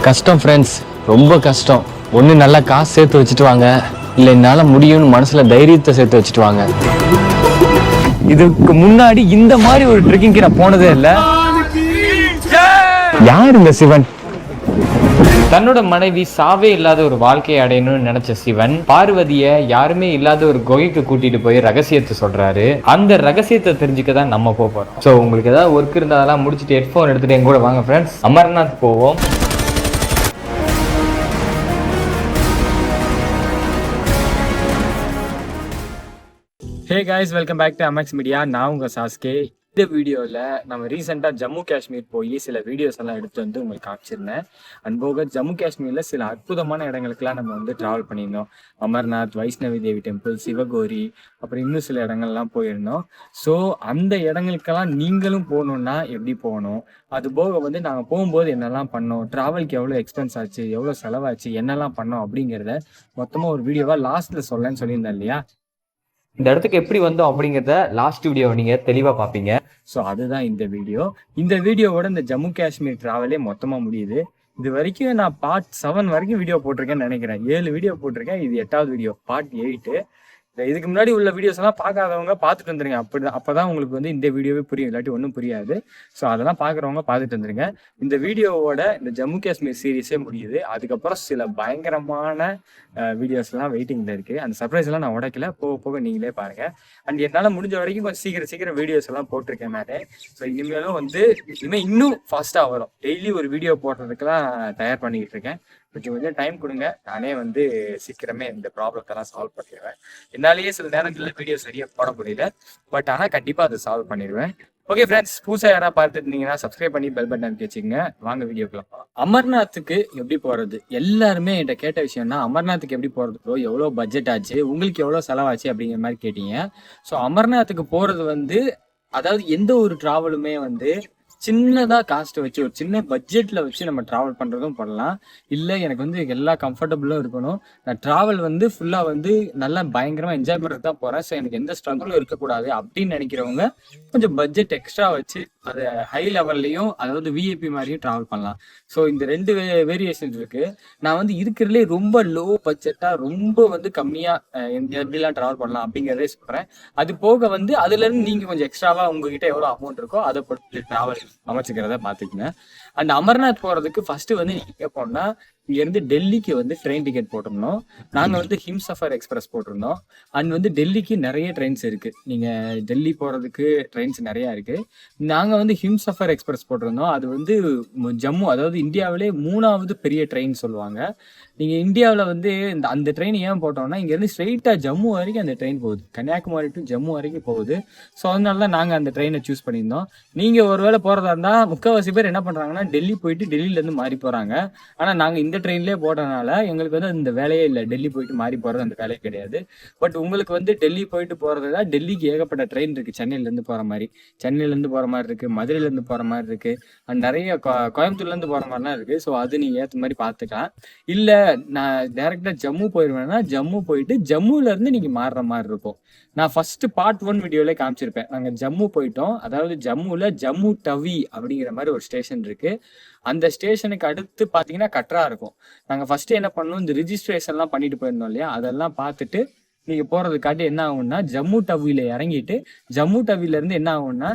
கஷ்டம் ஃப்ரெண்ட்ஸ், ரொம்ப கஷ்டம். ஒன்று நல்லா காசு சேர்த்து வச்சுட்டு வாங்க, இல்லை என்னால் முடியும்னு மனசில் தைரியத்தை சேர்த்து வச்சுட்டு வாங்க. இதுக்கு முன்னாடி இந்த மாதிரி ஒரு ட்ரெக்கிங்க்கு நான் போனதே இல்லை. யார் இந்த சிவன்? தன்னோட மனைவி சாவே இல்லாத ஒரு வாழ்க்கையை அடையணும்னு நினைச்ச சிவன் பார்வதியை யாருமே இல்லாத ஒரு குகைக்கு கூட்டிட்டு போய் ரகசியத்தை சொல்றாரு. அந்த ரகசியத்தை தெரிஞ்சுக்க தான் நம்ம போறோம். ஸோ உங்களுக்கு ஏதாவது ஒர்க் இருந்தால் அதெல்லாம் முடிச்சுட்டு ஹெட்ஃபோன் எடுத்துட்டு எங்க கூட வாங்க ஃப்ரெண்ட்ஸ், அமர்நாத் போவோம். Hey guys, welcome back to MX media. நான் உங்கள் சாஸ்கே. இந்த வீடியோவில் நம்ம ரீசெண்டாக ஜம்மு காஷ்மீர் போய் சில வீடியோஸ் எல்லாம் எடுத்து வந்து உங்களுக்கு காமிச்சிருந்தேன். அன்போக ஜம்மு காஷ்மீரில் சில அற்புதமான இடங்களுக்கெல்லாம் நம்ம வந்து ட்ராவல் பண்ணியிருந்தோம். அமர்நாத், வைஷ்ணவி தேவி டெம்பிள், சிவகோரி, அப்புறம் இன்னும் சில இடங்கள்லாம் போயிருந்தோம். ஸோ அந்த இடங்களுக்கெல்லாம் நீங்களும் போகணுன்னா எப்படி போகணும், அது போக வந்து நாங்கள் போகும்போது என்னெல்லாம் பண்ணோம், ட்ராவலுக்கு எவ்வளோ எக்ஸ்பென்ஸ் ஆச்சு, எவ்வளோ செலவாச்சு, என்னெல்லாம் பண்ணோம் அப்படிங்கிறத மொத்தமாக ஒரு வீடியோவாக லாஸ்ட்டில் சொல்லன்னு சொல்லியிருந்தேன் இல்லையா. இந்த இடத்துக்கு எப்படி வந்தோம் அப்படிங்கிறத லாஸ்ட் வீடியோ நீங்கள் தெளிவாக பார்ப்பீங்க. ஸோ அதுதான் இந்த வீடியோ. இந்த வீடியோவோட இந்த ஜம்மு காஷ்மீர் ட்ராவலே மொத்தமாக முடியுது. இது வரைக்கும் நான் பார்ட் 7 வரைக்கும் வீடியோ போட்டிருக்கேன்னு நினைக்கிறேன். 7 வீடியோ போட்டிருக்கேன். இது 8வது வீடியோ, பார்ட் 8. இதுக்கு முன்னாடி உள்ள வீடியோஸ் எல்லாம் பார்க்காதவங்க பார்த்துட்டு வந்துருங்க. அப்பதான் உங்களுக்கு வந்து இந்த வீடியோவே புரியும், இல்லாட்டி ஒன்றும் புரியாது. ஸோ அதெல்லாம் பார்க்குறவங்க பார்த்துட்டு வந்துருங்க. இந்த வீடியோவோட இந்த ஜம்மு காஷ்மீர் சீரீஸே முடியுது. அதுக்கப்புறம் சில பயங்கரமான வீடியோஸ்லாம் வெயிட்டிங்கில் இருக்குது. அந்த சர்ப்ரைஸ் எல்லாம் நான் உடைக்கல, போக போக நீங்களே பாருங்க. அண்ட் என்னால் முடிஞ்ச வரைக்கும் கொஞ்சம் சீக்கிரம் வீடியோஸ் எல்லாம் போட்டிருக்கேன் நான். ஸோ இனிமேலும் வந்து இன்னும் ஃபாஸ்ட்டாக வரும். டெய்லி ஒரு வீடியோ போடுறதுக்கெல்லாம் தயார் பண்ணிக்கிட்டு இருக்கேன். கொஞ்சம் டைம் கொடுங்க, நானே வந்து சீக்கிரமே இந்த ப்ராப்ளத்தெல்லாம் சால்வ் பண்ணிடுவேன். என்னாலேயே சில நேரங்களில் வீடியோ சரியாக போட முடியல, பட் ஆனால் கண்டிப்பாக அதை சால்வ் பண்ணிடுவேன். ஓகே ஃப்ரெண்ட்ஸ், புதுசாக யாராவது பார்த்துட்டு இருந்தீங்கன்னா சப்ஸ்கிரைப் பண்ணி பெல் பட்டன் வச்சுக்கோங்க. வாங்க வீடியோக்குள்ள போகலாம். அமர்நாத்துக்கு எப்படி போகிறது? எல்லாருமே என்கிட்ட கேட்ட விஷயம்னா, அமர்நாத்துக்கு எப்படி போகிறது ப்ரோ, எவ்வளோ பட்ஜெட் ஆச்சு, உங்களுக்கு எவ்வளோ செலவாச்சு அப்படிங்கிற மாதிரி கேட்டீங்க. ஸோ அமர்நாத்துக்கு போகிறது வந்து, அதாவது எந்த ஒரு ட்ராவலுமே வந்து சின்னதாக காஸ்ட் வச்சு ஒரு சின்ன பட்ஜெட்டில் வச்சு நம்ம ட்ராவல் பண்ணுறதும் பண்ணலாம். இல்லை எனக்கு வந்து எல்லா கம்ஃபர்டபுளும் இருக்கணும், நான் ட்ராவல் வந்து ஃபுல்லாக வந்து நல்லா பயங்கரமாக என்ஜாய் பண்ணுறது தான் போகிறேன், ஸோ எனக்கு எந்த ஸ்ட்ரகிளும் இருக்கக்கூடாது அப்படின்னு நினைக்கிறவங்க கொஞ்சம் பட்ஜெட் எக்ஸ்ட்ரா வச்சு அது ஹை லெவல்லையும், அதாவது விஐபி மாதிரியும் ட்ராவல் பண்ணலாம். ஸோ இந்த 2 வேரியேஷன்ஸ் இருக்குது. நான் வந்து இருக்கிறதுலே ரொம்ப லோ பட்ஜெட்டாக, ரொம்ப வந்து கம்மியாக எப்படிலாம் ட்ராவல் பண்ணலாம் அப்படிங்கிறதே சொல்கிறேன். அது போக வந்து அதுலேருந்து நீங்கள் கொஞ்சம் எக்ஸ்ட்ராவாக உங்ககிட்ட எவ்வளோ அமௌண்ட் இருக்கோ அதை பொறுத்து ட்ராவல் அமைச்சுக்கிறத பார்த்துக்குங்க. அந்த அமர்நாத் போகிறதுக்கு ஃபஸ்ட்டு வந்து நீங்கள் எங்கே போனோம்னா, இங்கேருந்து டெல்லிக்கு வந்து ட்ரெயின் டிக்கெட் போட்டிருந்தோம். நாங்கள் வந்து ஹிம்சஃபர் எக்ஸ்பிரஸ் போட்டிருந்தோம். அண்ட் வந்து டெல்லிக்கு நிறைய ட்ரெயின்ஸ் இருக்குது. நீங்கள் டெல்லி போகிறதுக்கு ட்ரெயின்ஸ் நிறையா இருக்குது. நாங்கள் வந்து ஹிம்சஃபர் எக்ஸ்பிரஸ் போட்டிருந்தோம். அது வந்து ஜம்மு, அதாவது இந்தியாவிலே 3வது பெரிய ட்ரெயின் சொல்லுவாங்க. நீங்கள் இந்தியாவில் வந்து அந்த ட்ரெயின் ஏன் போட்டோம்னா, இங்கேருந்து ஸ்ட்ரெயிட்டாக ஜம்மு வரைக்கும் அந்த ட்ரெயின் போகுது, கன்னியாகுமரி டு ஜம்மு வரைக்கும் போகுது. ஸோ அதனால தான் நாங்கள் அந்த ட்ரெயினை சூஸ் பண்ணியிருந்தோம். நீங்கள் ஒரு வேளை போகிறதா இருந்தால் முக்கால்வாசி பேர் என்ன பண்ணுறாங்கன்னா, டெல்லி போயிட்டு டெல்லியிலேருந்து மாறி போகிறாங்க. ஆனால் நாங்கள் இந்த ட்ரெயின்லேயே போட்டதுனால எங்களுக்கு வந்து அந்த வேலையே இல்லை. டெல்லி போயிட்டு மாறி போகிறது அந்த வேலையே கிடையாது. பட் உங்களுக்கு வந்து டெல்லி போயிட்டு போகிறது தான், டெல்லிக்கு ஏகப்பட்ட ட்ரெயின் இருக்குது. சென்னையிலேருந்து போகிற மாதிரி, சென்னையிலேருந்து போகிற மாதிரி இருக்குது, மதுரையிலேருந்து போகிற மாதிரி இருக்குது, அண்ட் நிறைய கோயம்புத்தூர்லேருந்து போகிற மாதிரிலாம் இருக்குது. ஸோ அது நீங்கள் ஏற்ற மாதிரி பார்த்துக்கலாம். இல்லை நான் டைரெக்டாக ஜம்மு போயிடுவேன்னா, ஜம்மு போயிட்டு ஜம்முலேருந்து நீங்கள் மாறுற மாதிரி இருக்கும். நான் ஃபஸ்ட்டு பார்ட் 1 வீடியோவிலே காமிச்சிருப்பேன். நாங்கள் ஜம்மு போயிட்டோம். அதாவது ஜம்முவில் ஜம்மு டவி அப்படிங்கிற மாதிரி ஒரு ஸ்டேஷன் இருக்குது. அந்த ஸ்டேஷனுக்கு அடுத்து பார்த்தீங்கன்னா கட்ரா இருக்கும். நாங்கள் ஃபஸ்ட்டு என்ன பண்ணோம், இந்த ரிஜிஸ்ட்ரேஷன்லாம் பண்ணிட்டு போயிருந்தோம் இல்லையா, அதெல்லாம் பார்த்துட்டு நீங்கள் போகிறதுக்காட்டி என்ன ஆகும்னா, ஜம்மு டவியில் இறங்கிட்டு ஜம்மு டவிலேருந்து என்ன ஆகும்னா,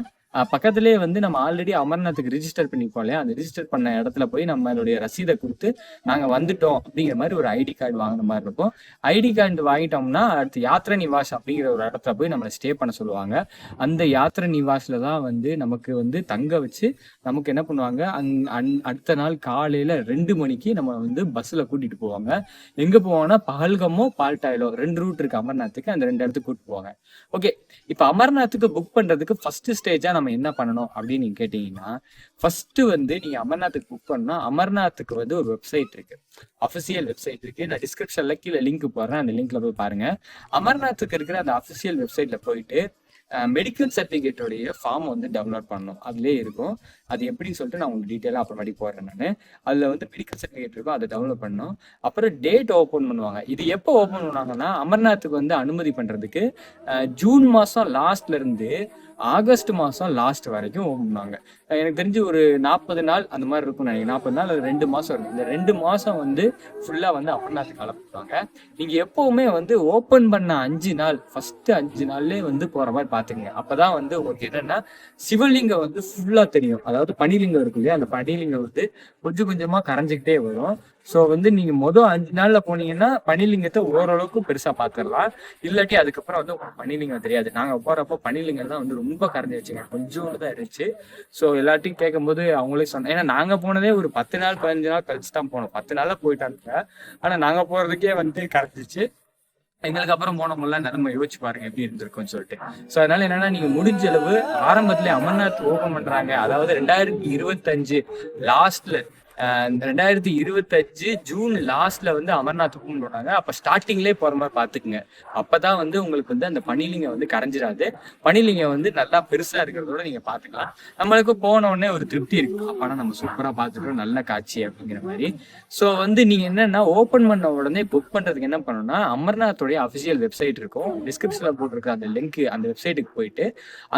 பக்கத்துலேயே வந்து நம்ம ஆல்ரெடி அமர்நாத்துக்கு ரிஜிஸ்டர் பண்ணிப்போம் இல்லையா, அந்த ரிஜிஸ்டர் பண்ண இடத்துல போய் நம்மளுடைய ரசீதை கொடுத்து நாங்கள் வந்துட்டோம் அப்படிங்கிற மாதிரி ஒரு ஐடி கார்டு வாங்கின மாதிரி இருக்கும். ஐடி கார்டு வாங்கிட்டோம்னா அடுத்து யாத்ரா நிவாஸ் அப்படிங்கிற ஒரு இடத்துல போய் நம்மளை ஸ்டே பண்ண சொல்லுவாங்க. அந்த யாத்ரா நிவாஸில் தான் வந்து நமக்கு வந்து தங்க வச்சு நமக்கு என்ன பண்ணுவாங்க, அடுத்த நாள் காலையில் 2 மணிக்கு நம்ம வந்து பஸ்ஸில் கூட்டிகிட்டு போவாங்க. எங்கே போவாங்கன்னா, பஹல்கமோ பால்டாயிலோ 2 ரூட் இருக்குது அமர்நாத்துக்கு, அந்த 2 இடத்துக்கு கூப்பிட்டு போவாங்க. ஓகே, இப்போ அமர்நாத்துக்கு புக் பண்ணுறதுக்கு ஃபஸ்ட்டு ஸ்டேஜாக நம்ம என்ன பண்ணணும் அப்படின்னு நீங்க கேட்டீங்கன்னா, ஃபர்ஸ்ட் வந்து நீங்க அமர்நாத்துக்கு புக் பண்ணா, அமர்நாத்துக்கு வந்து ஒரு வெப்சைட் இருக்கு, அஃபிஷியல் வெப்சைட் இருக்கு. நான் டிஸ்கிரிப்ஷன்ல கீழே லிங்க் போடுறேன், அந்த லிங்க்ல போய் பாருங்க. அமர்நாத்துக்கு இருக்கிற அந்த அஃபிஷியல் வெப்சைட்ல போயிட்டு மெடிக்கல் சர்டிஃபிகேட்டோடைய ஃபார்ம் வந்து டவுன்லோட் பண்ணணும். அதுலேயே இருக்கும். அது எப்படின்னு சொல்லிட்டு நான் உங்களுக்கு டீட்டெயிலாக அப்புறமாட்டி போடுறேன். நான் அதில் வந்து மெடிக்கல் சர்டிஃபிகேட் இருக்கும், அதை டவுன்லோட் பண்ணணும். அப்புறம் டேட் ஓப்பன் பண்ணுவாங்க. இது எப்போ ஓப்பன் பண்ணுவாங்கன்னா, அமர்நாத்துக்கு வந்து அனுமதி பண்ணுறதுக்கு ஜூன் மாதம் லாஸ்ட்லேருந்து ஆகஸ்ட் மாதம் லாஸ்ட் வரைக்கும் ஓப்பன் பண்ணுவாங்க. எனக்கு தெரிஞ்சு ஒரு 40 நாள் அந்த மாதிரி இருக்கும் நினைக்கிறேன். 40 நாள் அது 2 மாதம் இருக்கும். இந்த 2 மாதம் வந்து ஃபுல்லாக வந்து அமர்நாத்துக்கு அனுப்புவாங்க. நீங்கள் எப்போவுமே வந்து ஓப்பன் பண்ண 5 நாள் ஃபஸ்ட்டு 5 நாள்லேயே வந்து போகிற மாதிரி பார்த்துக்குங்க. அப்போ தான் வந்து உங்களுக்கு என்னென்னா சிவலிங்கம் வந்து ஃபுல்லாக தெரியும். அதாவது பனிலிங்கம் இருக்கு இல்லையா, அந்த பனிலிங்கம் வந்து கொஞ்சம் கொஞ்சமாக கரைஞ்சிக்கிட்டே வரும். ஸோ வந்து நீங்கள் மொதல் 5 நாளில் போனீங்கன்னா பனிலிங்கத்தை ஓரளவுக்கு பெருசாக பார்த்துடலாம். இல்லாட்டி அதுக்கப்புறம் வந்து உங்களுக்கு பனிலிங்கம் தெரியாது. நாங்கள் போகிறப்போ பனிலிங்கம் தான் வந்து ரொம்ப கரைஞ்சி வச்சுங்க, கொஞ்சோண்டு தான் இருந்துச்சு. ஸோ எல்லாத்தையும் கேட்கும்போது அவங்களே சொன்னேன், ஏன்னா நாங்கள் போனதே ஒரு 10 நாள் 15 நாள் கழிச்சு தான் போனோம். 10 நாளில் போயிட்டாங்க. ஆனால் நாங்கள் போகிறதுக்கே வந்து கரைஞ்சிச்சு. எங்களுக்கு அப்புறம் போனவங்களாம் நம்ம யோசிச்சு பாருங்க எப்படி இருந்திருக்கும்னு சொல்லிட்டு. ஸோ அதனால என்னன்னா, நீங்க முடிஞ்ச அளவு ஆரம்பத்திலே அமர்நாத் ஓபன் பண்றாங்க, அதாவது 2025 லாஸ்ட்ல 2025 ஜூன் லாஸ்ட்ல வந்து அமர்நாத் ஓபன் பண்ணுவாங்க. அப்ப ஸ்டார்டிங்லேயே போற மாதிரி பாத்துக்குங்க. அப்பதான் வந்து உங்களுக்கு வந்து அந்த பனிலிங்கம் வந்து கரைஞ்சிடாது. பனிலிங்கம் வந்து நல்லா பெருசா இருக்கிறதோட நீங்க பாத்துக்கலாம். நம்மளுக்கு போன உடனே ஒரு திருப்தி இருக்கு, அப்பனா நம்ம சூப்பரா பாத்துக்கிறோம், நல்ல காட்சி அப்படிங்கிற மாதிரி. ஸோ வந்து நீங்க என்னன்னா, ஓபன் பண்ண உடனே புக் பண்றதுக்கு என்ன பண்ணணும்னா, அமர்நாத்தோடைய அஃபிஷியல் வெப்சைட் இருக்கும், டிஸ்கிரிப்ஷன்ல போட்டிருக்க அந்த லிங்க், அந்த வெப்சைட்டுக்கு போயிட்டு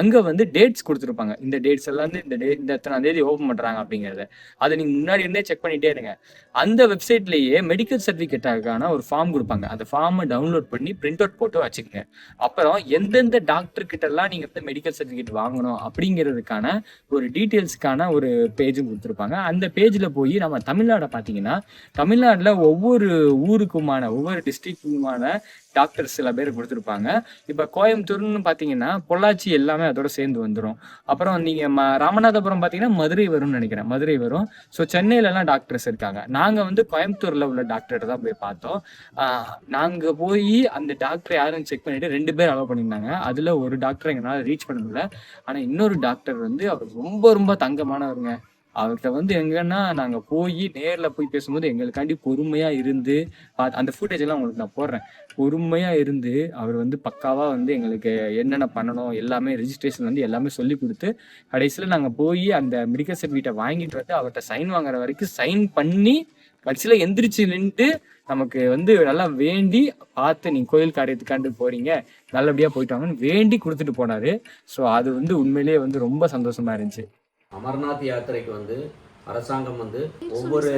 அங்க வந்து டேட்ஸ் கொடுத்துருப்பாங்க. இந்த டேட்ஸ் எல்லாம் வந்து இந்த எத்தனாம் தேதி ஓபன் பண்றாங்க அப்படிங்கறத அதை நீங்க முன்னாடி செக் பண்ணிட்டே இருங்க. அந்த வெப்சைட்லயே மெடிக்கல் சர்டிபிகேட்டான ஒரு ஃபார்ம் கொடுப்பாங்க. அந்த ஃபார்மை டவுன்லோட் பண்ணி பிரிண்ட் அவுட் போட்டு வச்சுக்கோங்க. அப்புறம் எந்தெந்த டாக்டர் கிட்ட எல்லாம் நீங்க வந்து மெடிக்கல் சர்டிபிகேட் வாங்கணும் அப்படிங்கிறதுக்கான ஒரு டீட்டெயில்ஸ்க்கான ஒரு பேஜும் கொடுத்துருப்பாங்க. அந்த பேஜ்ல போய் நம்ம தமிழ்நாடை பார்த்தீங்கன்னா, தமிழ்நாடுல ஒவ்வொரு ஊருக்குமான ஒவ்வொரு டிஸ்ட்ரிக்டுக்குமான டாக்டர்ஸ் சில பேர் கொடுத்துருப்பாங்க. இப்போ கோயம்புத்தூர்னு பார்த்தீங்கன்னா பொள்ளாச்சி எல்லாமே அதோட சேர்ந்து வந்துடும். அப்புறம் நீங்கள் ராமநாதபுரம் பார்த்தீங்கன்னா மதுரை வரும்னு நினைக்கிறேன், மதுரை வரும். ஸோ சென்னையிலலாம் டாக்டர்ஸ் இருக்காங்க. நாங்கள் வந்து கோயம்புத்தூரில் உள்ள டாக்டர்கிட்ட தான் போய் பார்த்தோம். நாங்கள் போய் அந்த டாக்டர் யாருன்னு செக் பண்ணிட்டு 2 பேர் அலோவ் பண்ணியிருந்தாங்க. அதில் ஒரு டாக்டர் எங்களால் ரீச் பண்ண முடியல. ஆனால் இன்னொரு டாக்டர் வந்து அவர் ரொம்ப ரொம்ப தங்கமானவருங்க. அவர்கிட்ட வந்து எங்கன்னா நாங்கள் போய் நேரில் போய் பேசும்போது எங்களுக்காண்டி பொறுமையாக இருந்து அந்த ஃபுட்டேஜ் எல்லாம் உங்களுக்கு நான் போடுறேன். பொறுமையாக இருந்து அவர் வந்து பக்காவாக வந்து எங்களுக்கு என்னென்ன பண்ணணும் எல்லாமே ரிஜிஸ்ட்ரேஷன் வந்து எல்லாமே சொல்லி கொடுத்து, கடைசியில் நாங்கள் போய் அந்த மெடிக்கல் சர்டிஃபிகேட்டை வாங்கிட்டு வந்து அவர்கிட்ட சைன் வாங்குற வரைக்கும் சைன் பண்ணி கடைசியில் எந்திரிச்சு நின்று நமக்கு வந்து நல்லா வேண்டி பார்த்து, நீங்கள் கோயில் காரியத்துக்காண்டு போறீங்க நல்லபடியாக போயிட்டு வாங்கன்னு வேண்டி கொடுத்துட்டு போனார். ஸோ அது வந்து உண்மையிலேயே வந்து ரொம்ப சந்தோஷமா இருந்துச்சு. அமர்நாத் யாத்திரைக்கு வந்து அரசாங்கம் வந்து ஒவ்வொரு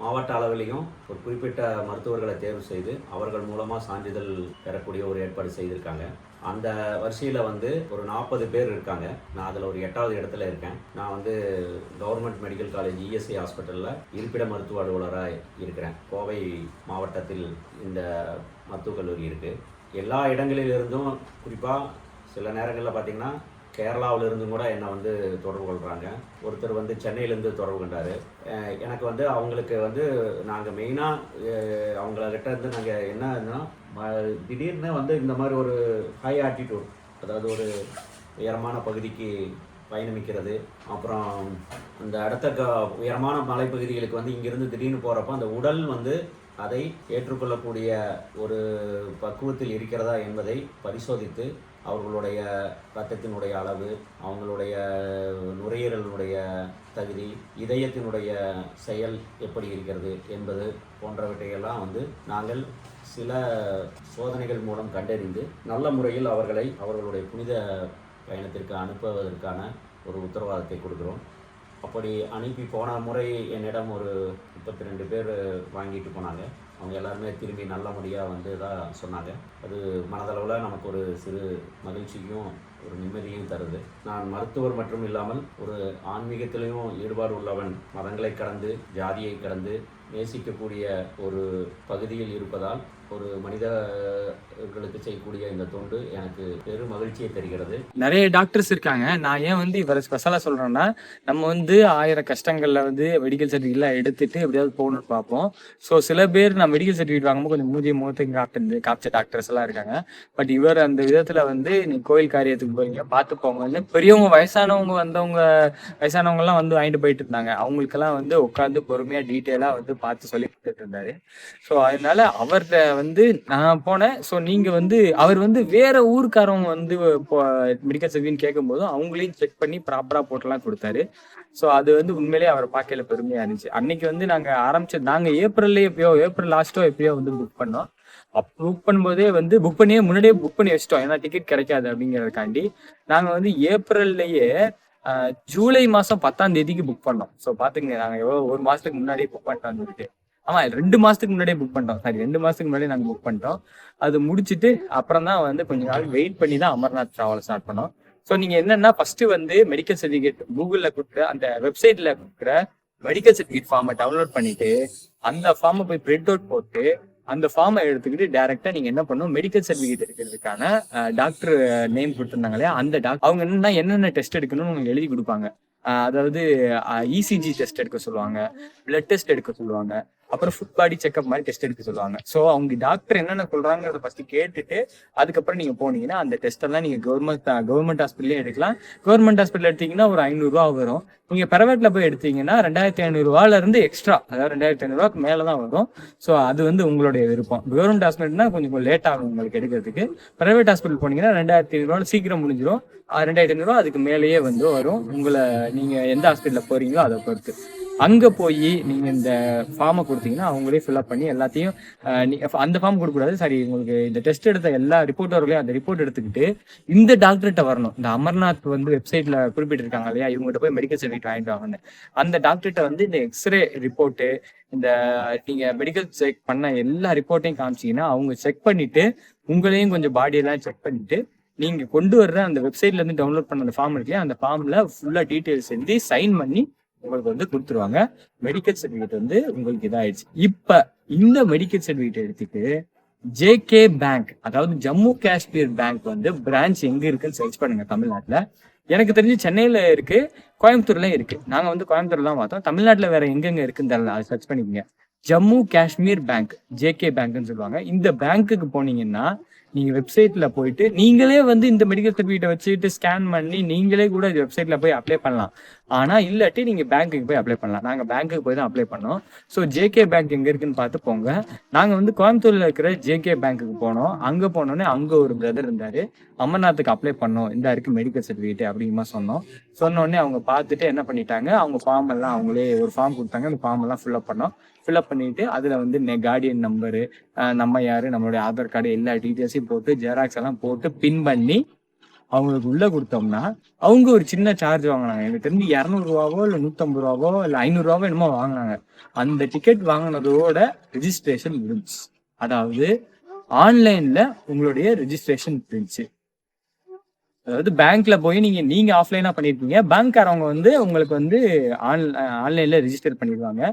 மாவட்ட அளவிலையும் ஒரு குறிப்பிட்ட மருத்துவர்களை தேர்வு செய்து அவர்கள் மூலமாக சான்றிதழ் பெறக்கூடிய ஒரு ஏற்பாடு செய்திருக்காங்க. அந்த வரிசையில் வந்து ஒரு 40 பேர் இருக்காங்க. நான் அதில் ஒரு 8வது இடத்துல இருக்கேன். நான் வந்து கவர்மெண்ட் மெடிக்கல் காலேஜ் இஎஸ்ஐ ஹாஸ்பிட்டலில் இருப்பிட மருத்துவ அலுவலராக இருக்கிறேன். கோவை மாவட்டத்தில் இந்த மருத்துவக் கல்லூரி இருக்குது. எல்லா இடங்களிலிருந்தும், குறிப்பாக சில நேரங்களில் பார்த்திங்கன்னா கேரளாவிலிருந்து கூட என்னை வந்து தொடர்பு கொள்கிறாங்க. ஒருத்தர் வந்து சென்னையிலேருந்து தொடர்பு கொண்டார். எனக்கு வந்து அவங்களுக்கு வந்து நாங்கள் மெயினாக அவங்கக்கிட்ட இருந்து நாங்கள் என்னன்னா, திடீர்னு வந்து இந்த மாதிரி ஒரு ஹை ஆட்டிடியூட், அதாவது ஒரு உயரமான பகுதிக்கு பயணமிக்கிறது, அப்புறம் அந்த அடுத்த உயரமான மலைப்பகுதிகளுக்கு வந்து இங்கேருந்து திடீர்னு போகிறப்போ அந்த உடல் வந்து அதை ஏற்றுக்கொள்ளக்கூடிய ஒரு பக்குவத்தில் இருக்கிறதா என்பதை பரிசோதித்து அவர்களுடைய இரத்தத்தினுடைய அளவு, அவங்களுடைய நுரையீரலினுடைய தகுதி, இதயத்தினுடைய செயல் எப்படி இருக்கிறது என்பது போன்றவற்றையெல்லாம் வந்து நாங்கள் சில சோதனைகள் மூலம் கண்டறிந்து நல்ல முறையில் அவர்களை அவர்களுடைய புனித பயணத்திற்கு அனுப்புவதற்கான ஒரு உத்தரவாதத்தை கொடுக்குறோம். அப்படி அனுப்பி போன முறை என்னிடம் ஒரு 32 பேர் வாங்கிட்டு போனாங்க. அவங்க எல்லாருமே திரும்பி நல்லபடியாக வந்து தான் சொன்னாங்க. அது மனதளவில் நமக்கு ஒரு சிறு மகிழ்ச்சியும் ஒரு நிம்மதியும் தருது. நான் மருத்துவர் மட்டும் இல்லாமல் ஒரு ஆன்மீகத்திலையும் ஈடுபாடு உள்ளவன். மதங்களை கடந்து, ஜாதியை கடந்து நேசிக்கக்கூடிய ஒரு பகுதியில் இருப்பதால் ஒரு மனிதர்களுக்கு செய்யக்கூடிய இந்த தொண்டு எனக்கு பெரும் மகிழ்ச்சியை தருகிறது. நிறைய டாக்டர்ஸ் இருக்காங்க. நான் ஏன் வந்து இவரை ஸ்பெஷலாக சொல்கிறேன்னா, நம்ம வந்து 1000 கஷ்டங்களில் வந்து மெடிக்கல் சர்டிஃபிகேட்லாம் எடுத்துட்டு எப்படியாவது போகணும்னு பார்ப்போம். ஸோ சில பேர் நம்ம மெடிக்கல் சர்டிஃபிகேட் வாங்கும்போது கொஞ்சம் முகத்தையும் காப்பிச்ச டாக்டர்ஸ் எல்லாம் இருக்காங்க. பட் இவர் அந்த விதத்துல வந்து நீ கோயில் காரியத்துக்கு போறீங்க பார்த்து போங்கன்னு பெரியவங்க வயசானவங்க எல்லாம் வந்து வாங்கிட்டு போயிட்டு இருந்தாங்க. அவங்களுக்கெல்லாம் வந்து உட்காந்து பொறுமையா டீட்டெயிலா வந்து பார்த்து சொல்லி கொடுத்துட்டு இருந்தாரு. ஸோ அதனால அவர்கிட்ட வந்து நான் போனேன். ஸோ நீங்க வந்து அவர் வந்து வேற ஊருக்காரவங்க வந்து மெடிக்கல் சர்டிஃபிகேட் கேட்கும் போதும் அவங்களையும் செக் பண்ணி ப்ராப்பரா போட்டுலாம் கொடுத்தாரு. ஸோ அது வந்து உண்மையிலேயே அவரை பார்க்கல பெருமையா இருந்துச்சு. அன்னைக்கு வந்து நாங்க ஏப்ரல் லாஸ்ட்டோ எப்பயோ வந்து புக் பண்ணோம். புக் பண்ணும்போதே வந்து முன்னாடியே புக் பண்ணி வச்சிட்டோம். ஏன்னா டிக்கெட் கிடைக்காது அப்படிங்கறதுக்காண்டி நாங்க வந்து ஏப்ரல்லையே ஜூலை மாசம் 10ஆம் தேதிக்கு புக் பண்ணோம். ஸோ பாத்துங்க நாங்க எவ்வளவு ஒரு மாசத்துக்கு முன்னாடியே புக் பண்ணிட்டு வந்துட்டு. ஆமா 2 மாசத்துக்கு முன்னாடியே புக் பண்ணிட்டோம். சாரி 2 மாசத்துக்கு முன்னாடியே நாங்க புக் பண்ணிட்டோம். அது முடிச்சுட்டு அப்புறம் தான் வந்து கொஞ்ச நாள் வெயிட் பண்ணி தான் அமர்நாத் டிராவல் ஸ்டார்ட் பண்ணோம். ஸோ நீங்க என்னன்னா ஃபர்ஸ்ட் வந்து மெடிக்கல் சர்டிஃபிகேட் கூகுள்ல கொடுக்குற அந்த வெப்சைட்ல கொடுக்குற மெடிக்கல் சர்டிஃபிகேட் ஃபார்மை டவுன்லோட் பண்ணிட்டு அந்த ஃபார்மை போய் பிரிண்ட் அவுட் போட்டு அந்த ஃபார்மை எடுத்துக்கிட்டு டைரக்டா நீங்க என்ன பண்ணணும், மெடிக்கல் சர்டிஃபிகேட் எடுக்கிறதுக்கான டாக்டர் நேம் கொடுத்துருந்தாங்க இல்லையா, அந்த டாக்டர் அவங்க என்னென்ன டெஸ்ட் எடுக்கணும்னு உங்களுக்கு எழுதி கொடுப்பாங்க. அதாவது இசிஜி டெஸ்ட் எடுக்க சொல்லுவாங்க, பிளட் டெஸ்ட் எடுக்க சொல்லுவாங்க, அப்புறம் ஃபுட் பாடி செக்அப் மாதிரி டெஸ்ட் எடுக்க சொல்லுவாங்க. ஸோ அவங்க டாக்டர் என்னென்ன சொல்றாங்கிறத ஃபர்ஸ்ட் கேட்டுட்டு அதுக்கப்புறம் நீங்க போனீங்கன்னா அந்த டெஸ்ட் எல்லாம் நீங்க கவர்மெண்ட் ஹாஸ்பிட்டலே எடுக்கலாம். கவர்மெண்ட் ஹாஸ்பிட்டல் எடுத்தீங்கன்னா ஒரு 500 ரூபா வரும். நீங்க பிரைவேட்ல போய் எடுத்தீங்கன்னா 2500 ரூபால இருந்து எக்ஸ்ட்ரா, அதாவது 2500 ரூபாய்க்கு மேலதான் வரும். ஸோ அது வந்து உங்களுடைய விருப்பம். கவர்மெண்ட் ஹாஸ்பிட்டல்னா கொஞ்சம் லேட் ஆகும் உங்களுக்கு எடுக்கிறதுக்கு. பிரைவேட் ஹாஸ்பிட்டல் போனீங்கன்னா 2500 ரூபாய் சீக்கிரம் முடிஞ்சிடும். 2500 ரூபா அதுக்கு மேலேயே வந்து வரும். நீங்க எந்த ஹாஸ்பிட்டல்ல போறீங்களோ அதை பொறுத்து. அங்க போய் நீங்க இந்த ஃபார்மை கொடுத்தீங்கன்னா அவங்களே ஃபில்அப் பண்ணி எல்லாத்தையும் அந்த ஃபார்ம் கொடுக்கக்கூடாது, சாரி, உங்களுக்கு இந்த டெஸ்ட் எடுத்த எல்லா ரிப்போர்ட் வரலையும் அந்த ரிப்போர்ட் எடுத்துக்கிட்டு இந்த டாக்டர்கிட்ட வரணும். இந்த அமர்நாத் வந்து வெப்சைட்ல குறிப்பிட்டிருக்காங்க இல்லையா, இவங்ககிட்ட போய் மெடிக்கல் சர்டிஃபிகேட் வாங்கிட்டு வாங்கன்னு. அந்த டாக்டர்கிட்ட வந்து இந்த எக்ஸ்ரே ரிப்போர்ட்டு, இந்த நீங்க மெடிக்கல் செக் பண்ண எல்லா ரிப்போர்ட்டையும் காமிச்சீங்கன்னா அவங்க செக் பண்ணிட்டு உங்களையும் கொஞ்சம் பாடியெல்லாம் செக் பண்ணிட்டு நீங்க கொண்டு வர்ற அந்த வெப்சைட்ல இருந்து டவுன்லோட் பண்ண அந்த ஃபார்ம் இருக்கு, அந்த ஃபார்ம்ல ஃபுல்லா டீடைல்ஸ் எழுதி சைன் பண்ணி உங்களுக்கு வந்து கொடுத்துருவாங்க. மெடிக்கல் சர்டிஃபிகேட் வந்து உங்களுக்கு இதாயிடுச்சு. இப்ப இந்த மெடிக்கல் சர்டிஃபிகேட் எடுத்துட்டு ஜேகே பேங்க், அதாவது ஜம்மு காஷ்மீர் பேங்க் வந்து பிரான்ச் எங்க இருக்குன்னு சர்ச் பண்ணுங்க தமிழ்நாட்டுல. எனக்கு தெரிஞ்சு சென்னையில இருக்கு, கோயம்புத்தூர்லயும் இருக்கு. நாங்க வந்து கோயம்புத்தூர்ல தான் பார்த்தோம். தமிழ்நாட்டுல வேற எங்கெங்க இருக்குன்னு தெரியல, அதை சர்ச் பண்ணிக்கோங்க. ஜம்மு காஷ்மீர் பேங்க், ஜேகே பேங்க்னு சொல்லுவாங்க. இந்த பேங்க்குக்கு போனீங்கன்னா நீங்க வெப்சைட்ல போயிட்டு நீங்களே வந்து இந்த மெடிக்கல் சர்டிஃபிகேட்டை வச்சுட்டு ஸ்கேன் பண்ணி நீங்களே கூட வெப்சைட்ல போய் அப்ளை பண்ணலாம். ஆனா இல்லாட்டி நீங்க பேங்க்குக்கு போய் அப்ளை பண்ணலாம். நாங்க பேங்க்குக்கு போய் தான் அப்ளை பண்ணோம். ஸோ ஜேகே பேங்க் எங்க இருக்குன்னு பார்த்து போங்க. நாங்க வந்து கோயம்புத்தூர்ல இருக்கிற ஜேகே பேங்க்குக்கு போனோம். அங்க போனோன்னே அங்க ஒரு பிரதர் இருந்தாரு, அமர்நாத்துக்கு அப்ளை பண்ணோம், இந்த இருக்கு மெடிக்கல் சர்டிஃபிகேட் அப்படிமா சொன்னோடனே அவங்க பார்த்துட்டு என்ன பண்ணிட்டாங்க, அவங்க ஃபார்ம் எல்லாம் அவங்களே ஒரு ஃபார்ம் கொடுத்தாங்க. அந்த ஃபார்ம் எல்லாம் ஃபில்அப் பண்ணிட்டு அதுல வந்து கார்டியன் நம்பரு, நம்ம யாரு, நம்மளுடைய ஆதார் கார்டு, எல்லா டீட்டெயில்ஸையும் போட்டு ஜெராக்ஸ் எல்லாம் போட்டு பின் பண்ணி அவங்களுக்கு உள்ள கொடுத்தோம்னா அவங்க ஒரு சின்ன சார்ஜ் வாங்கினாங்க. எனக்கு தெரிஞ்சு 200 ரூபாவோ இல்லை 150 ரூபாவோ இல்லை 500 ரூபாவோ என்னமோ வாங்கினாங்க. அந்த டிக்கெட் வாங்கினதோட ரெஜிஸ்ட்ரேஷன் முடிஞ்சு. அதாவது ஆன்லைன்ல உங்களுடைய ரெஜிஸ்ட்ரேஷன் இருந்துச்சு. அதாவது பேங்க்ல போய் நீங்க ஆஃப்லைனா பண்ணிருப்பீங்க, பேங்க்காரவங்க வந்து உங்களுக்கு வந்து ஆன்லைன்ல ரெஜிஸ்டர் பண்ணிடுவாங்க.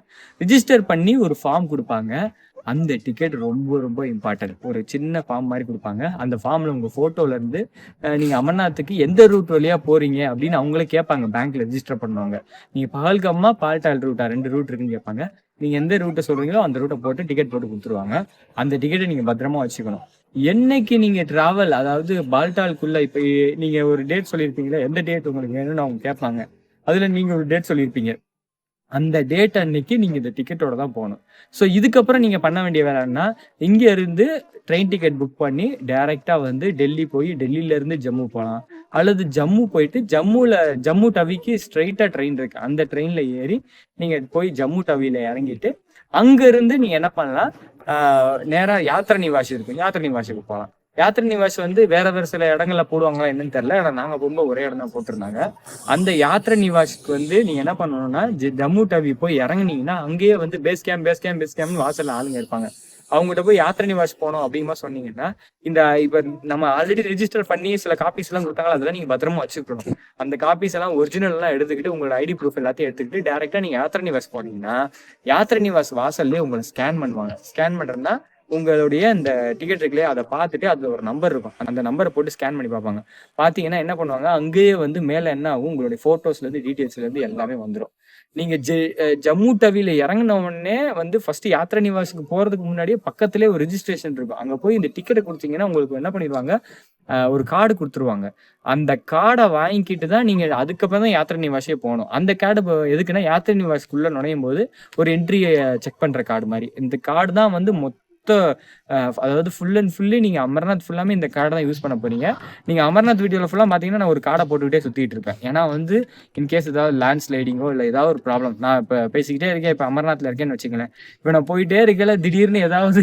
ரெஜிஸ்டர் பண்ணி ஒரு ஃபார்ம் கொடுப்பாங்க. அந்த டிக்கெட் ரொம்ப ரொம்ப இம்பார்ட்டன்ட். ஒரு சின்ன ஃபார்ம் மாதிரி கொடுப்பாங்க. அந்த ஃபார்ம்ல உங்க போட்டோல இருந்து நீங்க அமர்நாத்துக்கு எந்த ரூட் வழியா போறீங்க அப்படின்னு அவங்களே கேட்பாங்க. பேங்க்ல ரெஜிஸ்டர் பண்ணுவாங்க. நீங்க பகல்கம்மா பால்டால் ரூட்டா 2 ரூட் இருக்குன்னு கேட்பாங்க. நீங்க எந்த ரூட்டை சொல்றீங்களோ அந்த ரூட்டை போட்டு டிக்கெட் போட்டு கொடுத்துருவாங்க. அந்த டிக்கெட்டை நீங்க பத்திரமா வச்சுக்கணும். என்னைக்கு நீங்க டிராவல், அதாவது பால்டால்குள்ள இப்ப நீங்க ஒரு டேட் சொல்லியிருப்பீங்களா, எந்த டேட் உங்களுக்கு வேணும்னு அவங்க கேட்பாங்க. அதுல நீங்க ஒரு டேட் சொல்லியிருப்பீங்க. அந்த டேட் அன்னைக்கு நீங்க இந்த டிக்கெட்டோட தான் போகணும். ஸோ இதுக்கப்புறம் நீங்க பண்ண வேண்டிய வேலைன்னா இங்க இருந்து ட்ரெயின் டிக்கெட் புக் பண்ணி டைரக்டா வந்து டெல்லி போய் டெல்லியில இருந்து ஜம்மு போகலாம். அல்லது ஜம்மு போயிட்டு ஜம்மு டவிக்கு ஸ்ட்ரெயிட்டா ட்ரெயின் இருக்கு, அந்த ட்ரெயின்ல ஏறி நீங்க போய் ஜம்மு டவியில இறங்கிட்டு அங்க இருந்து நீங்க என்ன பண்ணலாம், நேரா யாத்ரா நிவாஸ் இருக்கு, யாத்ரா நிவாஸுக்கு போகலாம். யாத்ரா நிவாஸ் வந்து வேற சில இடங்கள்ல போடுவாங்களா என்னன்னு தெரியல. ஆனா நாங்க போகும்போது ஒரே இடம் தான் போட்டிருந்தாங்க. அந்த யாத்ரா நிவாஸ்க்கு வந்து நீங்க என்ன பண்ணணும்னா ஜம்மு டவி போய் இறங்குனீங்கன்னா அங்கேயே வந்து பேஸ் கேம்ப் வாசல்ல ஆளுங்க இருப்பாங்க. அவங்ககிட்ட போய் யாத்ரா நிவாஸ் போனோம் அப்படிமா சொன்னீங்கன்னா இப்ப நம்ம ஆல்ரெடி ரெஜிஸ்டர் பண்ணி சில காப்பீஸ் எல்லாம் கொடுத்தாங்களா, அதெல்லாம் நீங்க பத்திரமா வச்சுக்கணும். அந்த காப்பீஸ் எல்லாம் ஒரிஜினல் எல்லாம் எடுத்துக்கிட்டு உங்களோட ஐடி ப்ரூஃப் எல்லாத்தையும் எடுத்துக்கிட்டு டைரக்டா நீங்க யாத்ரா நிவாஸ் போனீங்கன்னா யாத்ரா நிவாஸ் வாசல்லே உங்களை ஸ்கேன் பண்ணுவாங்க. ஸ்கேன் பண்றதுனா உங்களுடைய இந்த டிக்கெட் இருக்குல்லையே அதை பார்த்துட்டு அதில் ஒரு நம்பர் இருக்கும், அந்த நம்பரை போட்டு ஸ்கேன் பண்ணி பார்ப்பாங்க. பார்த்தீங்கன்னா என்ன பண்ணுவாங்க, அங்கேயே வந்து மேலே என்ன ஆகும், உங்களுடைய ஃபோட்டோஸ்லேருந்து டீட்டெயில்ஸ்லேருந்து எல்லாமே வந்துடும். நீங்கள் ஜம்மு தவியில் இறங்கின உடனே வந்து ஃபஸ்ட்டு யாத்ரா நிவாஸுக்கு போகிறதுக்கு முன்னாடியே பக்கத்துலேயே ஒரு ரிஜிஸ்ட்ரேஷன் இருக்கும். அங்கே போய் இந்த டிக்கெட்டை கொடுத்தீங்கன்னா உங்களுக்கு என்ன பண்ணிடுவாங்க, ஒரு கார்டு கொடுத்துருவாங்க. அந்த கார்டை வாங்கிக்கிட்டு தான் நீங்கள் அதுக்கப்புறம் தான் யாத்ரா நிவாஸே போகணும். அந்த கார்டு எதுக்குன்னா யாத்ரா நிவாஸ்க்குள்ளே நுழையும் போது ஒரு என்ட்ரியை செக் பண்ணுற கார்டு மாதிரி. இந்த கார்டு தான் வந்து அதாவது ஃபுல் அண்ட் ஃபுல்லி நீங்கள் அமர்நாத் ஃபுல்லாமே இந்த கார்டை தான் யூஸ் பண்ண போறீங்க. நீங்கள் அமர்நாத் வீடியோவில் ஃபுல்லாக பார்த்தீங்கன்னா நான் ஒரு கார்டை போட்டுக்கிட்டே சுற்றிட்டு இருப்பேன். ஏன்னா வந்து இன்கேஸ் ஏதாவது லேண்ட் ஸ்லைடிங்கோ இல்லை ஏதாவது ஒரு ப்ராப்ளம், நான் இப்போ பேசிக்கிட்டே இருக்கேன், இப்போ அமர்நாத்தில் இருக்கேன்னு வச்சுங்களேன், இப்போ நான் போயிட்டே இருக்கல திடீர்னு ஏதாவது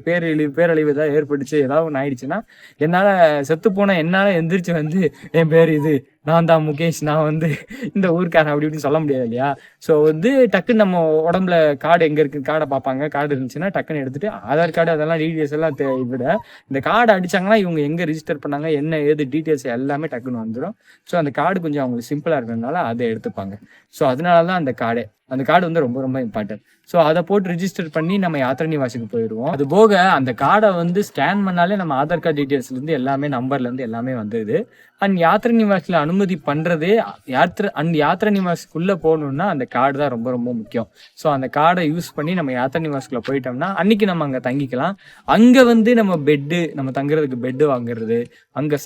பேரழிவு ஏதாவது ஏற்பட்டுச்சு, ஏதாவது ஒன்று ஆயிடுச்சுன்னா என்னால் செத்து போனால் என்னால் எந்திரிச்சு வந்து என் பேர் இது, நான் தான் முகேஷ், நான் வந்து இந்த ஊருக்காரன் அப்படி இப்படின்னு சொல்ல முடியாது இல்லையா. ஸோ வந்து டக்குன்னு நம்ம உடம்புல கார்டு எங்கே இருக்குது, கார்டை பார்ப்பாங்க, கார்டு இருந்துச்சுன்னா டக்குன்னு எடுத்துகிட்டு ஆதார் கார்டு அதெல்லாம் டீட்டெயில்ஸ் எல்லாம் விட இந்த கார்டை அடிச்சாங்கன்னா இவங்க எங்கே ரிஜிஸ்டர் பண்ணாங்க என்ன ஏது டீட்டெயில்ஸ் எல்லாமே டக்குன்னு வந்துடும். ஸோ அந்த கார்டு கொஞ்சம் அவங்களுக்கு சிம்பிளாக இருக்கிறதுனால அதை எடுத்துப்பாங்க. ஸோ அதனால தான் அந்த கார்டு வந்து ரொம்ப ரொம்ப இம்பார்ட்டன்ட். ஸோ அதை போட்டு ரிஜிஸ்டர் பண்ணி நம்ம யாத்ரா நிவாஸுக்கு போயிடுவோம். அது போக அந்த கார்டை வந்து ஸ்கேன் பண்ணாலே நம்ம ஆதார் கார்டு டீட்டெயில்ஸ்லேருந்து எல்லாமே நம்பர்லேருந்து எல்லாமே வந்துடுது. அண்ட் யாத்ரா நிவாஸில் அனுமதி பண்ணுறதே யாத்ரா நிவாஸுக்குள்ளே போகணுன்னா அந்த கார்டு தான் ரொம்ப ரொம்ப முக்கியம். ஸோ அந்த கார்டை யூஸ் பண்ணி நம்ம யாத்ரா நிவாஸுக்குள்ளே போயிட்டோம்னா அன்றைக்கி நம்ம அங்கே தங்கிக்கலாம். அங்கே வந்து நம்ம தங்குறதுக்கு பெட்டு வாங்குறது, அங்கே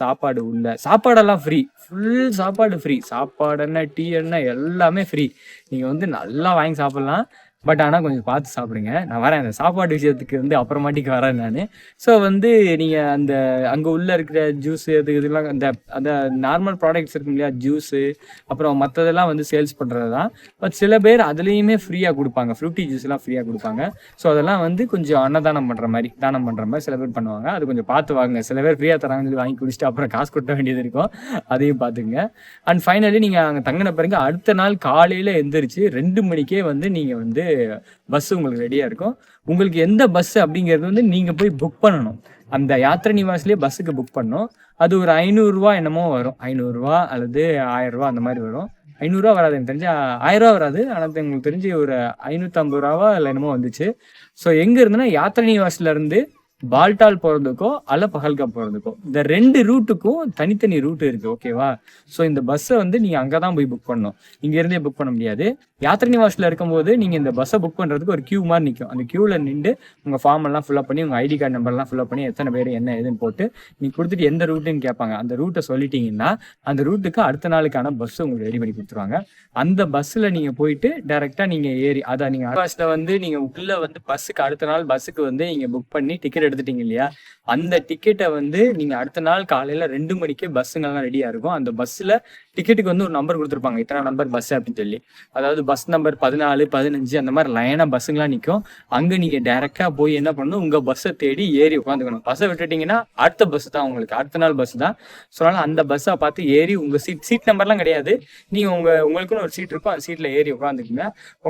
சாப்பாடெல்லாம் ஃப்ரீ, ஃபுல் சாப்பாடு ஃப்ரீ, சாப்பாடு என்ன டீ என்ன எல்லாமே ஃப்ரீ. நீங்கள் வந்து நல்லா வாங்கி சாப்பிட்லாம். பட் ஆனால் கொஞ்சம் பார்த்து சாப்பிடுங்க. நான் வரேன் அந்த சாப்பாடு விஷயத்துக்கு வந்து அப்புறமாட்டிக்கு வரேன் நான். ஸோ வந்து நீங்கள் அந்த அங்கே உள்ளே இருக்கிற ஜூஸு இதெல்லாம் அந்த நார்மல் ப்ராடக்ட்ஸ் இருக்கும் இல்லையா, ஜூஸு அப்புறம் மற்றதெல்லாம் வந்து சேல்ஸ் பண்ணுறது தான். பட் சில பேர் அதுலேயுமே ஃப்ரீயாக கொடுப்பாங்க, ஃப்ரூட்டி ஜூஸ்லாம் ஃப்ரீயாக கொடுப்பாங்க. ஸோ அதெல்லாம் வந்து கொஞ்சம் தானம் பண்ணுற மாதிரி சில பேர் பண்ணுவாங்க. அது கொஞ்சம் பார்த்து வாங்க. சில பேர் ஃப்ரீயாக தராங்கன்னு சொல்லி வாங்கி குடிச்சிட்டு அப்புறம் காசு கொட்ட வேண்டியது இருக்கும், அதையும் பார்த்துங்க. அண்ட் ஃபைனலி நீங்கள் அங்கே தங்கின பிறகு அடுத்த நாள் காலையில் எந்திரிச்சு 2 மணிக்கே வந்து நீங்கள் வந்து பஸ் உங்களுக்கு ரெடியாக இருக்கும். உங்களுக்கு எந்த பஸ் அப்படிங்கிறது வந்து நீங்கள் போய் புக் பண்ணணும். அந்த யாத்ரா நிவாஸ்லேயே பஸ்ஸுக்கு புக் பண்ணணும். அது ஒரு 500 ரூபா என்னமோ வரும், 500 ரூபா அல்லது 1000 ரூபா அந்த மாதிரி வரும். 500 ரூபா வராது, எனக்கு தெரிஞ்சு 1000 ரூபா வராது. ஆனால் உங்களுக்கு தெரிஞ்சு ஒரு 550 ரூபாவா இல்லை என்னமோ வந்துச்சு. ஸோ எங்கே இருந்துன்னா யாத்ரா நிவாஸ்லேருந்து பால்டால் போகிறதுக்கோ அல்ல பஹல்காம் போகிறதுக்கோ இந்த 2 ரூட்டுக்கும் தனித்தனி ரூட் இருக்குது, ஓகேவா. ஸோ இந்த பஸ்ஸை வந்து நீங்கள் அங்கே தான் போய் புக் பண்ணணும், இங்கேருந்தே புக் பண்ண முடியாது. யாத்ரா நிவாஸில் இருக்கும்போது நீங்கள் இந்த பஸ்ஸை புக் பண்ணுறதுக்கு ஒரு கியூ மாதிரி நிற்கும். அந்த க்யூவில் நின்று உங்கள் ஃபார்ம் எல்லாம் ஃபில்அப் பண்ணி உங்கள் ஐடி கார்டு நம்பர்லாம் ஃபில்அப் பண்ணி எத்தனை பேர் என்ன ஏதுன்னு போட்டு நீங்கள் கொடுத்துட்டு எந்த ரூட்டுன்னு கேட்பாங்க. அந்த ரூட்டை சொல்லிட்டீங்கன்னா அந்த ரூட்டுக்கு அடுத்த நாளுக்கான பஸ் உங்களுக்கு ரெடி பண்ணி கொடுத்துருவாங்க. அந்த பஸ்ஸில் நீங்கள் போயிட்டு டேரெக்டாக நீங்கள் ஏறி அதை நீங்கள் பஸ்ஸில் வந்து நீங்கள் உள்ளே வந்து பஸ்ஸுக்கு அடுத்த நாள் பஸ்ஸுக்கு வந்து நீங்கள் புக் பண்ணி டிக்கெட் எடுத்துட்டீங்க இல்லையா, அந்த டிக்கெட்டை வந்து நீங்க அடுத்த நாள் காலையில 2 மணிக்கே பஸ்ஸுங்கெல்லாம் ரெடியா இருக்கும். அந்த பஸ்ல டிக்கெட்டுக்கு வந்து ஒரு நம்பர் கொடுத்துருப்பாங்க, இத்தனை நம்பர் பஸ் அப்படின்னு சொல்லி. அதாவது பஸ் நம்பர் 14, 15 அந்த மாதிரி லைனா பஸ்ஸுங்கெல்லாம் நிற்கும். அங்க நீங்க டைரக்டா போய் என்ன பண்ணணும், உங்க பஸ்ஸை தேடி ஏறி உட்காந்துக்கணும். பஸ்ஸை விட்டுட்டீங்கன்னா அடுத்த பஸ் தான் உங்களுக்கு, அடுத்த நாள் பஸ் தான். ஸோ அதனால அந்த பஸ்ஸை பார்த்து ஏறி உங்க சீட் நம்பர்லாம் கிடையாது, நீங்க உங்களுக்குன்னு ஒரு சீட் இருக்கும், அந்த சீட்ல ஏறி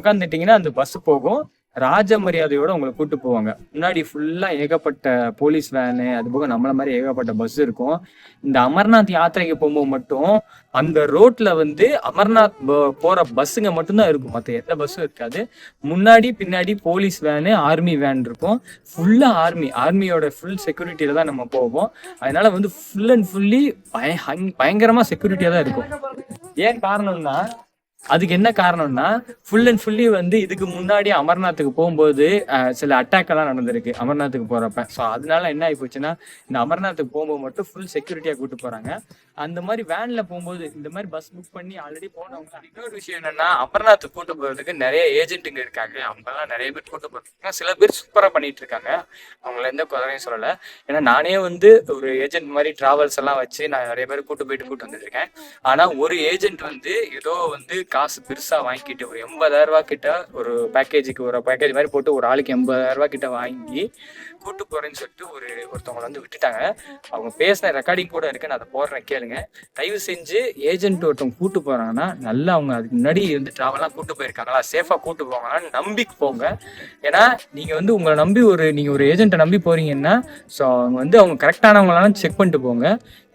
உட்காந்துட்டீங்கன்னா அந்த பஸ் போகும். ராஜ மரியாதையோட உங்களை கூட்டு போவாங்க. முன்னாடி ஃபுல்லா ஏகப்பட்ட போலீஸ் வேனு, அது போக நம்மள மாதிரி ஏகப்பட்ட பஸ் இருக்கும். இந்த அமர்நாத் யாத்திரைக்கு போகும்போது மட்டும் அந்த ரோட்ல வந்து அமர்நாத் போற பஸ்ஸுங்க மட்டும்தான் இருக்கும், மற்ற எந்த பஸ்ஸும் இருக்காது. முன்னாடி பின்னாடி போலீஸ் வேனு, ஆர்மி வேன் இருக்கும். ஃபுல்லா ஆர்மியோட ஃபுல் செக்யூரிட்டியில தான் நம்ம போவோம். அதனால வந்து ஃபுல் அண்ட் ஃபுல்லி பயங்கரமா செக்யூரிட்டியா தான் இருக்கும். ஏன் காரணம்னா, அதுக்கு என்ன காரணம்னா ஃபுல் அண்ட் ஃபுல்லி வந்து இதுக்கு முன்னாடி அமர்நாத்துக்கு போகும்போது சில அட்டாக் எல்லாம் நடந்திருக்கு அமர்நாத்துக்கு போறப்ப. ஸோ அதனால என்ன ஆகி போச்சுன்னா, இந்த அமர்நாத்துக்கு போகும்போது மட்டும் ஃபுல் செக்யூரிட்டியா கூட்டு போறாங்க. அந்த மாதிரி வேன்ல போகும்போது இந்த மாதிரி பஸ் புக் பண்ணி ஆல்ரெடி போனவங்க. இன்னொரு விஷயம் என்னன்னா, அமர்நாத்துக்கு கூட்டு போறதுக்கு நிறைய ஏஜென்ட்டுங்க இருக்காங்க. அவங்கெல்லாம் நிறைய பேர் கூட்டு போறாங்க. சில பேர் சூப்பரா பண்ணிட்டு இருக்காங்க, அவங்கள எந்த குறையும் சொல்லலை. ஏன்னா நானே வந்து ஒரு ஏஜென்ட் மாதிரி டிராவல்ஸ் எல்லாம் வச்சு நான் நிறைய பேர் கூட்டு வந்துட்டு இருக்கேன். ஆனா ஒரு ஏஜென்ட் வந்து ஏதோ வந்து காசு பெருசா வாங்கிட்டு ஒரு 80,000 ரூபாய் கிட்ட ஒரு பேக்கேஜ் மாதிரி போட்டு ஒரு ஆளுக்கு 80,000 ரூபாய் கிட்ட வாங்கி கூட்டு போறேன்னு சொல்லிட்டு ஒருத்தவங்களை வந்து விட்டுட்டாங்க. அவங்க பேசின ரெக்கார்டிங் கூட இருக்கு, நான் அதை போடுறேன் கேளுங்க. பண்ணுங்க. தயவு செஞ்சு ஏஜென்ட் ஒருத்தவங்க கூட்டு போறாங்கன்னா நல்லா அவங்க அதுக்கு முன்னாடி வந்து டிராவலாம் கூட்டு போயிருக்காங்களா, சேஃபா கூட்டு போவாங்களான்னு நம்பிக்கு போங்க. ஏன்னா நீங்க வந்து உங்களை நம்பி நீங்க ஒரு ஏஜென்ட்டை நம்பி போறீங்கன்னா ஸோ அவங்க வந்து அவங்க கரெக்டானவங்களாலும் செக் பண்ணிட்டு போங்க.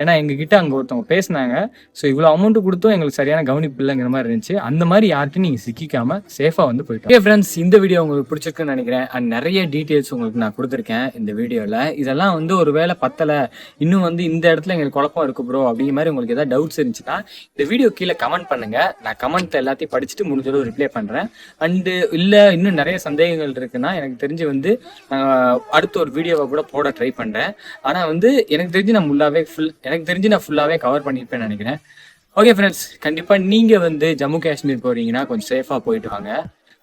ஏன்னா எங்ககிட்ட அங்கே ஒருத்தவங்க பேசினாங்க, ஸோ இவ்வளோ அமௌண்ட் கொடுத்தும் எங்களுக்கு சரியான கவனிப்பு இல்லைங்கிற மாதிரி இருந்துச்சு. அந்த மாதிரி யார்ட்டும் நீங்கள் சிக்கிக்காம சேஃபாக வந்து போயிட்டு. ஓகே ஃப்ரெண்ட்ஸ், இந்த வீடியோ உங்களுக்கு பிடிச்சிருக்குன்னு நினைக்கிறேன். அண்ட் நிறைய டீட்டெயில்ஸ் உங்களுக்கு நான் கொடுத்துருக்கேன் இந்த வீடியோவில். இதெல்லாம் வந்து ஒரு வேளை பத்தலை, இன்னும் வந்து இந்த இடத்துல எங்களுக்கு குழப்பம் இருக்கு ப்ரோ அப்படிங்கிற மாதிரி உங்களுக்கு ஏதாவது டவுட்ஸ் இருந்துச்சுன்னா இந்த வீடியோ கீழே கமெண்ட் பண்ணுங்க. நான் கமெண்ட் எல்லாத்தையும் படிச்சுட்டு முடிஞ்சளவு ரிப்ளை பண்ணுறேன். அண்டு இல்லை இன்னும் நிறைய சந்தேகங்கள் இருக்குன்னா எனக்கு தெரிஞ்சு வந்து அடுத்த ஒரு வீடியோவை கூட போட ட்ரை பண்ணுறேன். ஆனால் வந்து எனக்கு தெரிஞ்சு நான் ஃபுல்லாகவே கவர் பண்ணியிருப்பேன்னு நினைக்கிறேன். ஓகே ஃப்ரெண்ட்ஸ், கண்டிப்பாக நீங்கள் வந்து ஜம்மு காஷ்மீர் போகிறீங்கன்னா கொஞ்சம் சேஃபாக போயிட்டு வாங்க.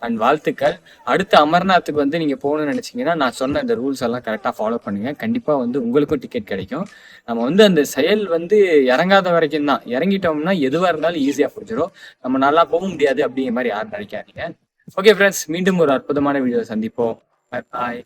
அண்ட் வாழ்த்துக்கள். அடுத்து அமர்நாத்துக்கு வந்து நீங்கள் போகணும்னு நினச்சிங்கன்னா நான் சொன்ன இந்த ரூல்ஸ் எல்லாம் கரெக்டாக ஃபாலோ பண்ணுங்கள். கண்டிப்பாக வந்து உங்களுக்கும் டிக்கெட் கிடைக்கும். நம்ம வந்து அந்த செயல் வந்து இறங்காத வரைக்கும் தான். இறங்கிட்டோம்னா எதுவாக இருந்தாலும் ஈஸியாக பிடிச்சிடும். நம்ம நல்லா போக முடியாது அப்படிங்கிற மாதிரி யாரும் நினைக்காதீங்க. ஓகே ஃப்ரெண்ட்ஸ், மீண்டும் ஒரு அற்புதமான வீடியோ சந்திப்போம். பாய்.